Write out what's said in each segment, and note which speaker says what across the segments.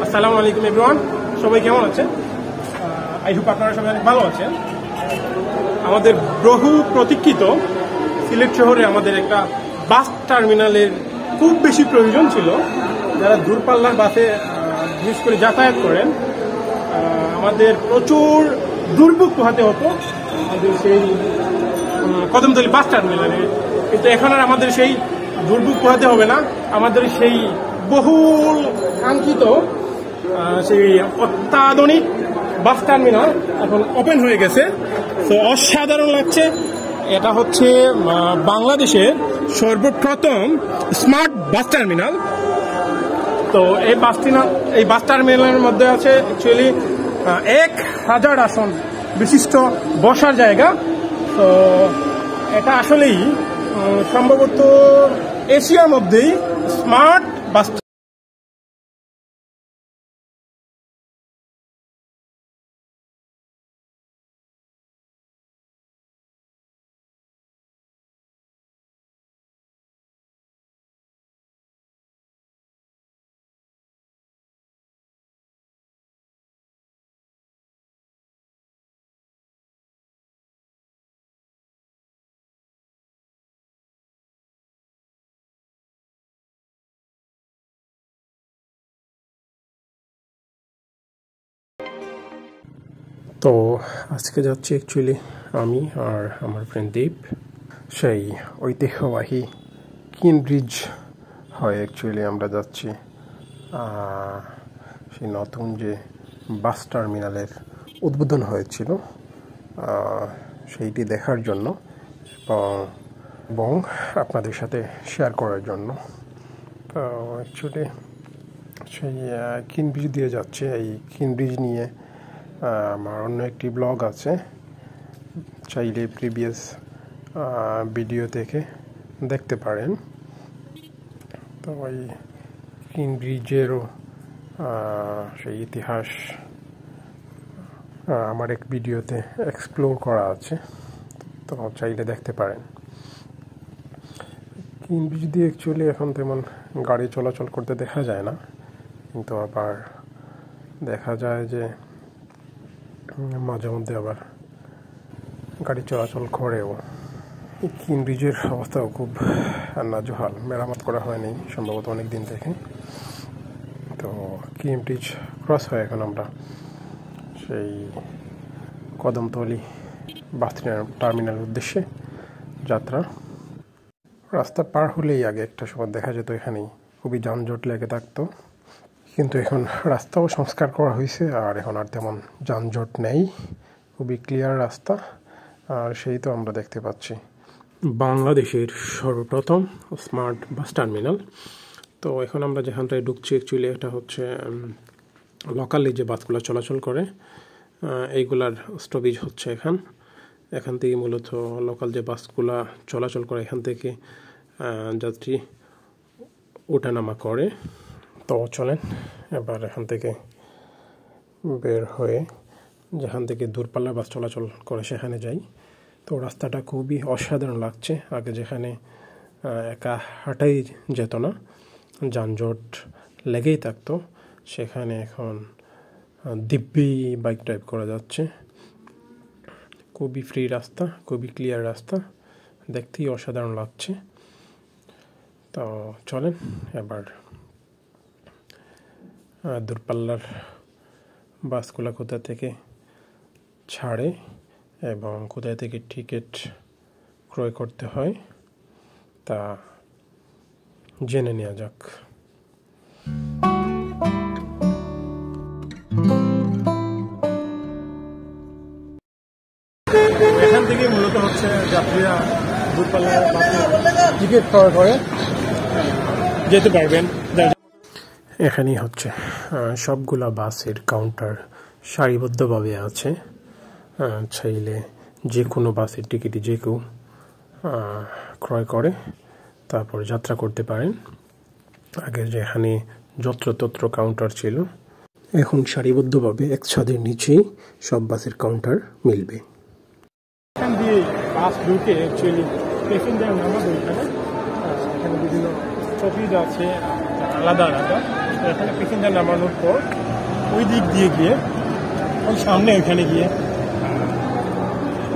Speaker 1: আসসালামু আলাইকুম এভরিওয়ান, সবাই কেমন আছেন? আই হোপ আপনারা সবাই অনেক ভালো আছেন। আমাদের বহু প্রতীক্ষিত সিলেট শহরে আমাদের একটা বাস টার্মিনালের খুব বেশি প্রয়োজন ছিল। যারা দূরপাল্লার বাসে বিশেষ করে যাতায়াত করেন, আমাদের প্রচুর দুর্ভোগ পোহাতে হতো আমাদের সেই কদমতলী বাস টার্মিনালে। কিন্তু এখন আর আমাদের সেই দুর্ভোগ পোহাতে হবে না। আমাদের সেই বহুল কাঙ্ক্ষিত সেই অত্যাধুনিক বাস টার্মিনাল এখন ওপেন হয়ে গেছে। তো অসাধারণ লাগছে। এটা হচ্ছে বাংলাদেশের সর্বপ্রথম স্মার্ট বাস টার্মিনাল। তো এই বাস টার্মিনালের মধ্যে আছে অ্যাকচুয়ালি 1000 আসন বিশিষ্ট বসার জায়গা। তো এটা আসলেই সম্ভবত এশিয়ার মধ্যেই স্মার্ট বাস। তো আজকে যাচ্ছি অ্যাকচুয়ালি আমি আর আমার ফ্রেন্ড দীপ সেই ঐতিহ্যবাহী কিন ব্রিজ হয় অ্যাকচুয়ালি আমরা যাচ্ছি সেই নতুন যে বাস টার্মিনালের উদ্বোধন হয়েছিল সেইটি দেখার জন্য এবং আপনাদের সাথে শেয়ার করার জন্য। তো অ্যাকচুয়ালি সেই কিন ব্রিজ দিয়ে যাচ্ছে। এই কিন ব্রিজ নিয়ে আমার অন্য একটি ব্লগ আছে, চাইলে প্রিভিয়াস ভিডিও থেকে দেখতে পারেন। তো ওই কিন ব্রিজেরও সেই ইতিহাস আমার এক ভিডিওতে এক্সপ্লোর করা আছে, তো চাইলে দেখতে পারেন। কিন ব্রিজ দিয়ে অ্যাকচুয়ালি এখন তেমন গাড়ি চলাচল করতে দেখা যায় না, কিন্তু আবার দেখা যায় যে মাঝে মধ্যে আবার গাড়ি চলাচল করেও। এই কিন ব্রিজের অবস্থাও খুব নাজুহাল, মেরামত করা হয়নি সম্ভবত অনেক দিন থেকে। তো কিন ব্রিজ ক্রস হয়ে এখন আমরা সেই কদমতলী বাস টার্মিনালের উদ্দেশ্যে যাত্রা। রাস্তা পার হলেই আগে একটা সময় দেখা যেত এখানেই খুবই যানজট লেগে থাকতো, কিন্তু এখন রাস্তাও সংস্কার করা হয়েছে আর এখন আর তেমন যানজট নেই, খুবই ক্লিয়ার রাস্তা। আর সেই তো আমরা দেখতে পাচ্ছি বাংলাদেশের সর্বপ্রথম স্মার্ট বাস টার্মিনাল। তো এখন আমরা যেখানটায় ঢুকছি অ্যাকচুয়ালি এটা হচ্ছে লোকালি যে বাসগুলো চলাচল করে এইগুলার স্টপেজ হচ্ছে এখান থেকে মূলত লোকাল যে বাসগুলা চলাচল করে এখান থেকে যাত্রী ওঠানামা করে। তো চলেন এবার এখান থেকে বের হয়ে যেখান থেকে দূরপাল্লার বাস চলাচল করে সেখানে যাই। তো রাস্তাটা খুবই অসাধারণ লাগছে। আগে যেখানে একা হাঁটাই যেত না, যানজট লেগেই থাকতো, সেখানে এখন দিব্যি বাইক ড্রাইভ করা যাচ্ছে। খুবই ফ্রি রাস্তা, খুবই ক্লিয়ার রাস্তা, দেখতেই অসাধারণ লাগছে। তো চলেন এবার দূরপাল্লার বাসগুলো কোথা থেকে ছাড়ে এবং কোথায় থেকে টিকিট ক্রয় করতে হয় তা জেনে নেওয়া যাক। এখান থেকে মূলত হচ্ছে যাত্রীরা দূরপাল্লার বাসে টিকিট ক্রয় করে যেতে পারবেন। এখানেই হচ্ছে সবগুলা বাসের কাউন্টার সারিবদ্ধভাবে আছে। চাইলে যে কোনো বাসের টিকিটই যে কেউ ক্রয় করে তারপর যাত্রা করতে পারেন। আগে যেখানে যত্রতত্র কাউন্টার ছিল, এখন সারিবদ্ধভাবে এক ছাদের নিচেই সব বাসের কাউন্টার মিলবে। এখান দিয়ে বাস ঢুকে অ্যাকচুয়ালি প্যাসেঞ্জার নামাবে। এখানে বিভিন্ন স্টপেজ আছে আলাদা আলাদা। এখানে প্যাসেঞ্জার নামানোর পর ওই দিক দিয়ে গিয়ে ওই সামনে ওইখানে গিয়ে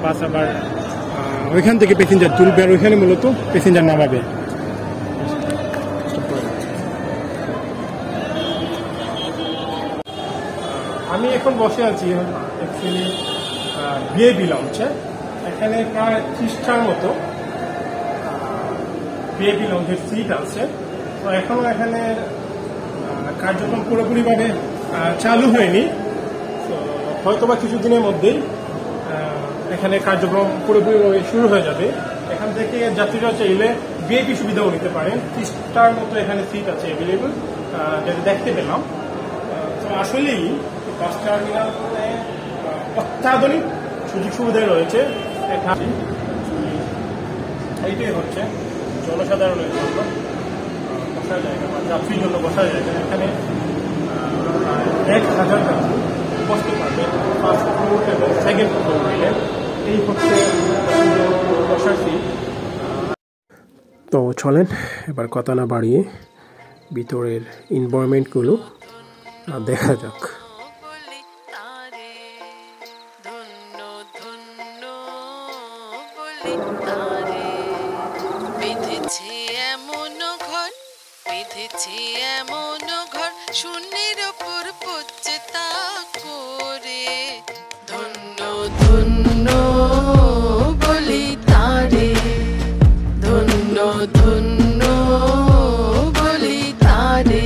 Speaker 1: বাস আবার ওইখান থেকে প্যাসেঞ্জার তুলবে আর ওইখানে মূলত প্যাসেঞ্জার নামাবে। আমি এখন বসে আছি অ্যাকচুয়ালি ভিআইপি লঞ্চে। এখানে প্রায় 30টার মতো ভিআইপি লঞ্চের সিট আছে। তো এখনো এখানে কার্যক্রম পুরোপুরিভাবে চালু হয়নি। তো হয়তোবা কিছুদিনের মধ্যেই এখানে কার্যক্রম পুরোপুরিভাবে শুরু হয়ে যাবে। এখান থেকে যাত্রীরা চাইলে ভিআইপি সুবিধাও নিতে পারেন। 30টার মতো এখানে সিট আছে অ্যাভেলেবল, যেটা দেখতে পেলাম। তো আসলেই বাস টার্মিনালে অত্যাধুনিক সুযোগ সুবিধা রয়েছে। এইটাই হচ্ছে জনসাধারণের জন্য বসার জায়গা বা যাত্রীর জন্য বসার জায়গা। এখানে 1000 যাত্রী বসতে পারবে ফার্স্ট ফ্লোর এবং সেকেন্ড ফ্লোর মিলে। এই হচ্ছে বসার সিট। তো চলেন এবার কথা না বাড়িয়ে ভিতরের এনভায়রনমেন্টগুলো দেখা যাক।
Speaker 2: শূন্যের ওপর পড়ছে তা করে ধন্য ধন্য বলি তারে, ধন্য ধন্য বলি তারে।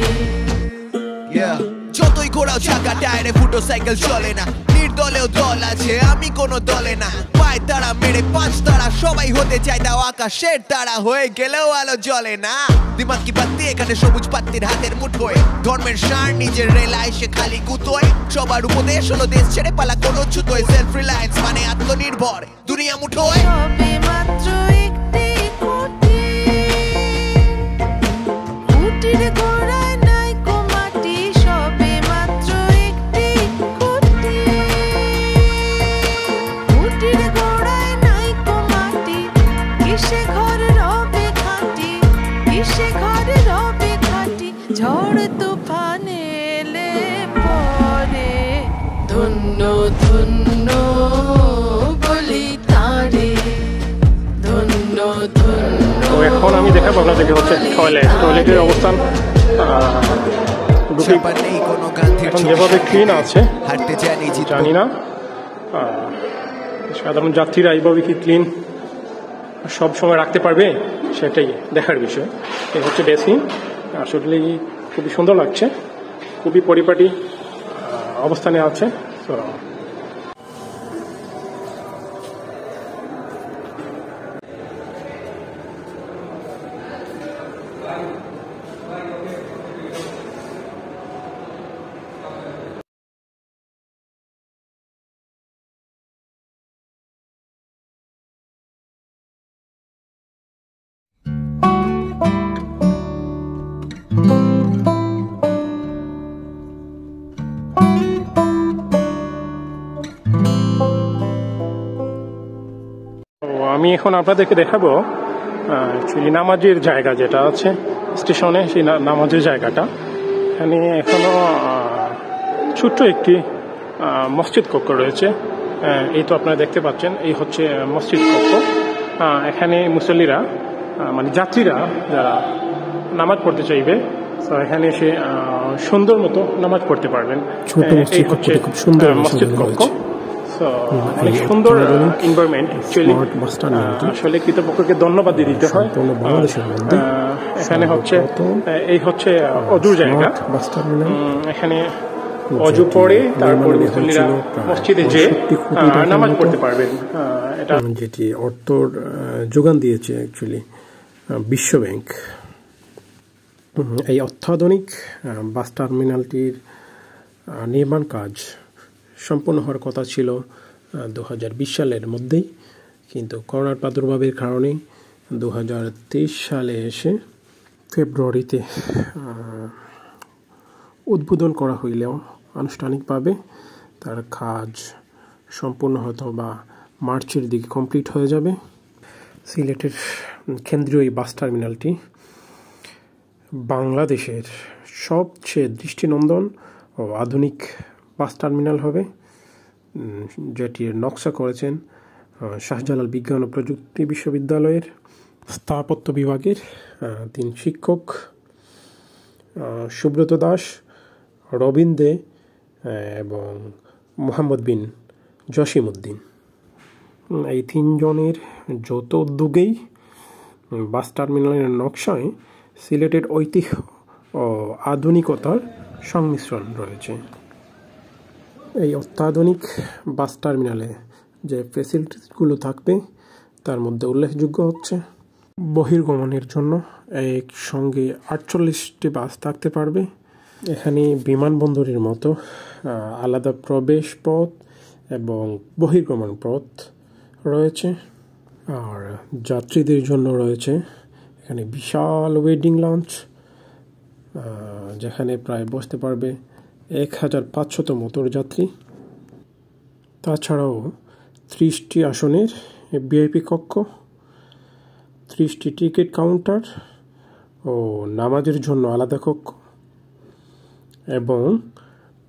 Speaker 3: যতই ঘোরাও চাকা টায়ারে ফুটো সাইকেল চলে না, নির্দলেও দল আছে আমি কোনো দলে না। পায় তারা মেরে 5 তারা সবাই হতে চায় তাও আকাশের তারা, হয়ে গেলেও আলো জ্বলে না। দিমাগ কি বাত্তি এখানে সবুজ পাত্তির হাতের মুঠোয়, ধর্মের সার নিজের রেলায় সে খালি গুতোয়। সবার উপদেশ হলো দেশ ছেড়ে পালা কোনো ছুতোয়, সেলফ রিলায়েন্স মানে আত্মনির্ভর দুনিয়া মুঠোয়।
Speaker 2: সবে মাত্র একটি কুটি, কুটির গোড়ায় নাই কোমাটি। সবে মাত্র একটি কুটি, কুটির গোড়ায় নাই কোমাটি। কিসে ঘর রবে খাটি, কিসে ঘর রবে খাটি। ঝড় তুফান এলে পরে ধন্য ধন্য বলি তারে, ধন্য ধন্য।
Speaker 1: তো এখন আমি দেখাবো আপনাদেরকে হচ্ছে টয়লেটের অবস্থান। এখন যেভাবে ক্লিন আছে জানি না সাধারণ যাত্রীরা এইভাবে কি ক্লিন সব সময় রাখতে পারবে, সেটাই দেখার বিষয়। এই হচ্ছে বেসিন, আসলে খুবই সুন্দর লাগছে, খুবই পরিপাটি অবস্থানে আছে। তো আমি এখন আপনাদেরকে দেখাবো অ্যাকচুয়ালি নামাজের জায়গা যেটা আছে স্টেশনে, সেই নামাজের জায়গাটা। এখানে এখনো ছোট্ট একটি মসজিদ কক্ষ রয়েছে। এই তো আপনারা দেখতে পাচ্ছেন, এই হচ্ছে মসজিদ কক্ষ। এখানে মুসল্লিরা মানে যাত্রীরা যারা নামাজ পড়তে চাইবে তো এখানে এসে সুন্দর মতো নামাজ পড়তে পারবেন। এই হচ্ছে মসজিদ কক্ষ। অনেক সুন্দর এনভায়রনমেন্ট। আসলে কৃতপক্ষকে ধন্যবাদ দিয়ে দিতে হয়। এখানে হচ্ছে এই হচ্ছে অজুর জায়গা। এখানে অজু পড়ে তারপরে মুসল্লিরা মসজিদে যে নামাজ পড়তে পারবেন। এটা যেটি অর্থর যোগান দিয়েছে অ্যাকচুয়ালি বিশ্ব ব্যাংক। এই অত্যাধুনিক বাস টার্মিনালটির নির্মাণ কাজ সম্পন্ন হওয়ার কথা ছিল 2020 সালের মধ্যেই, কিন্তু করোনার প্রাদুর্ভাবের কারণে 2023 সালে এসে ফেব্রুয়ারিতে উদ্বোধন করা হইলেও আনুষ্ঠানিকভাবে তার কাজ সম্পূর্ণ হয়তো বা মার্চের দিকে কমপ্লিট হয়ে যাবে। সিলেটের কেন্দ্রীয় এই বাস টার্মিনালটি বাংলাদেশের সবচেয়ে দৃষ্টিনন্দন ও আধুনিক বাস টার্মিনাল হবে, যেটির নকশা করেছেন শাহজালাল বিজ্ঞান ও প্রযুক্তি বিশ্ববিদ্যালয়ের স্থাপত্য বিভাগের 3 শিক্ষক সুব্রত দাস, রবিন দে এবং মোহাম্মদ বিন জসিমউদ্দিন। এই 3 জনের যৌথ উদ্যোগেই বাস টার্মিনালের নকশায় সিলেটের ঐতিহ্য ও আধুনিকতার সংমিশ্রণ রয়েছে। এই অত্যাধুনিক বাস টার্মিনালে যে ফ্যাসিলিটিসগুলো থাকবে তার মধ্যে উল্লেখযোগ্য হচ্ছে বহির্গমনের জন্য একসঙ্গে 48টি বাস থাকতে পারবে। এখানে বিমানবন্দরের মতো আলাদা প্রবেশ পথ এবং বহির্গমন পথ রয়েছে। আর যাত্রীদের জন্য রয়েছে এখানে বিশাল ওয়েটিং লঞ্চ, যেখানে প্রায় বসতে পারবে 1500 মতো যাত্রী। তাছাড়াও 30টি আসনের ভিআইপি কক্ষ, 30টি টিকিট কাউন্টার ও নামাজের জন্য আলাদা কক্ষ এবং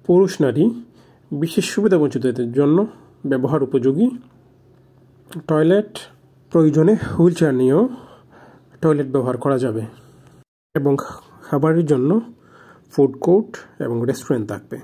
Speaker 1: পুরুষ নারী বিশেষ সুবিধা বঞ্চিতদের জন্য ব্যবহার উপযোগী টয়লেট, প্রয়োজনে হুইল চেয়ার নিয়েও টয়লেট ব্যবহার করা যাবে এবং খাবারের জন্য ফুড কোর্ট এবং রেস্টুরেন্ট থাকবে।